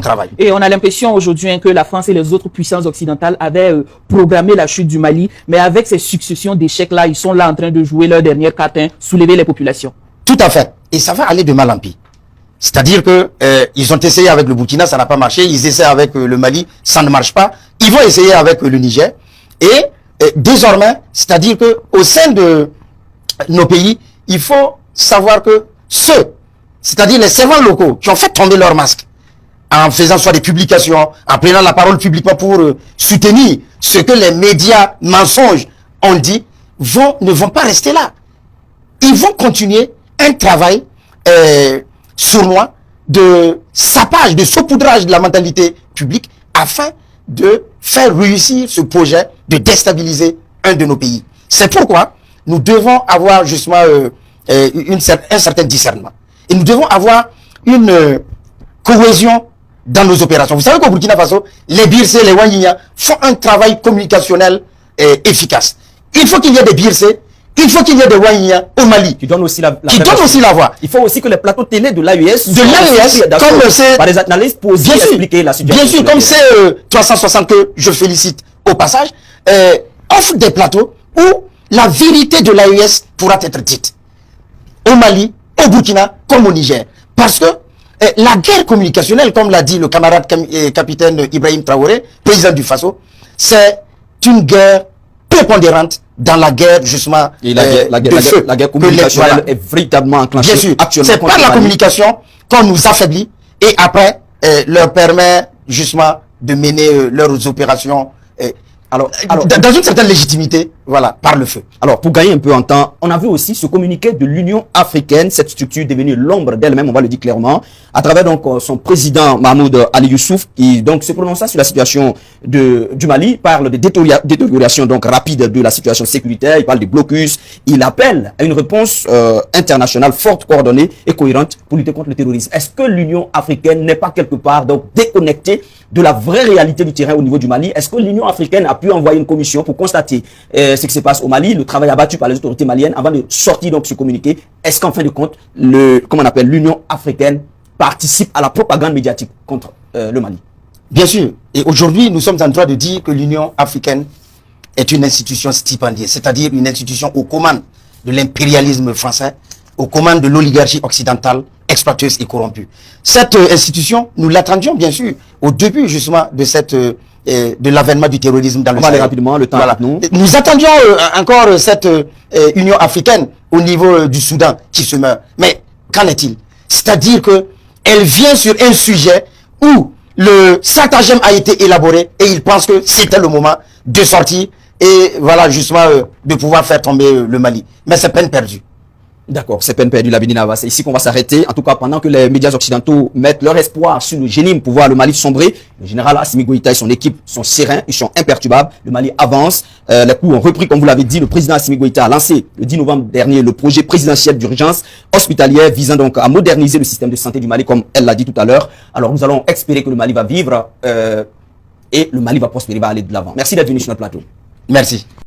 travail. Et on a l'impression aujourd'hui que la France et les autres puissances occidentales avaient programmé la chute du Mali, mais avec ces successions d'échecs-là, ils sont là en train de jouer leur dernière carte, soulever les populations. Tout à fait. Et ça va aller de mal en pis. C'est-à-dire que ils ont essayé avec le Burkina, ça n'a pas marché. Ils essaient avec le Mali, ça ne marche pas. Ils vont essayer avec le Niger. Et désormais, c'est-à-dire que au sein de nos pays, il faut savoir que ceux, c'est-à-dire les servants locaux qui ont fait tomber leur masque, en faisant soit des publications, en prenant la parole publiquement pour soutenir ce que les médias mensonges ont dit, ne vont pas rester là. Ils vont continuer un travail sournois de sapage, de saupoudrage de la mentalité publique afin de faire réussir ce projet de déstabiliser un de nos pays. C'est pourquoi nous devons avoir justement un certain discernement. Et nous devons avoir une cohésion dans nos opérations. Vous savez qu'au Burkina Faso, les BIRC, les Wanyinya font un travail communicationnel efficace. Il faut qu'il y ait des BIRC, il faut qu'il y ait des Wanyinya au Mali. Qui donnent aussi la voix. Il faut aussi que les plateaux télé de l'AES, comme c'est par les analystes pour aussi expliquer la situation. Bien sûr, comme c'est 360 que je félicite au passage, offre des plateaux où la vérité de l'AES pourra être dite. Au Mali, au Burkina, comme au Niger. Parce que la guerre communicationnelle, comme l'a dit le camarade capitaine Ibrahim Traoré, président du Faso, c'est une guerre prépondérante dans la guerre, justement, et la guerre communicationnelle est véritablement enclenchée. Bien sûr, c'est par la communication qu'on nous affaiblit et après leur permet justement de mener leurs opérations dans une certaine légitimité, voilà, par le feu. Alors, pour gagner un peu en temps, on a vu aussi ce communiqué de l'Union africaine, cette structure devenue l'ombre d'elle-même, on va le dire clairement, à travers donc son président Mahmoud Ali Youssouf, qui donc se prononça sur la situation du Mali, parle de détérioration donc rapide de la situation sécuritaire, il parle de blocus, il appelle à une réponse internationale forte, coordonnée et cohérente pour lutter contre le terrorisme. Est-ce que l'Union africaine n'est pas quelque part donc déconnectée de la vraie réalité du terrain au niveau du Mali? Est-ce que l'Union africaine a pu envoyer une commission pour constater ce qui se passe au Mali, le travail abattu par les autorités maliennes avant de sortir donc ce communiqué? Est-ce qu'en fin de compte, l'Union africaine participe à la propagande médiatique contre le Mali? Bien sûr. Et aujourd'hui, nous sommes en train de dire que l'Union africaine est une institution stipendiée, c'est-à-dire une institution aux commandes de l'impérialisme français, aux commandes de l'oligarchie occidentale, exploiteuse et corrompue. Cette institution, nous l'attendions bien sûr au début justement de l'avènement du terrorisme dans le Sahel. Rapidement, le temps avec nous. Nous attendions encore cette Union africaine au niveau du Soudan qui se meurt. Mais qu'en est-il? C'est-à-dire que elle vient sur un sujet où le stratagème a été élaboré et il pense que c'était le moment de sortir et voilà justement de pouvoir faire tomber le Mali. Mais c'est peine perdue. D'accord, c'est peine perdue, Labinina. C'est ici qu'on va s'arrêter. En tout cas, pendant que les médias occidentaux mettent leur espoir sur le génie pour voir le Mali sombrer, le général Assimi Goïta et son équipe sont sereins, ils sont imperturbables. Le Mali avance. Les coups ont repris, comme vous l'avez dit. Le président Assimi Goïta a lancé le 10 novembre dernier le projet présidentiel d'urgence hospitalière visant donc à moderniser le système de santé du Mali, comme elle l'a dit tout à l'heure. Alors, nous allons espérer que le Mali va vivre et le Mali va prospérer, va aller de l'avant. Merci d'être venu sur notre plateau. Merci.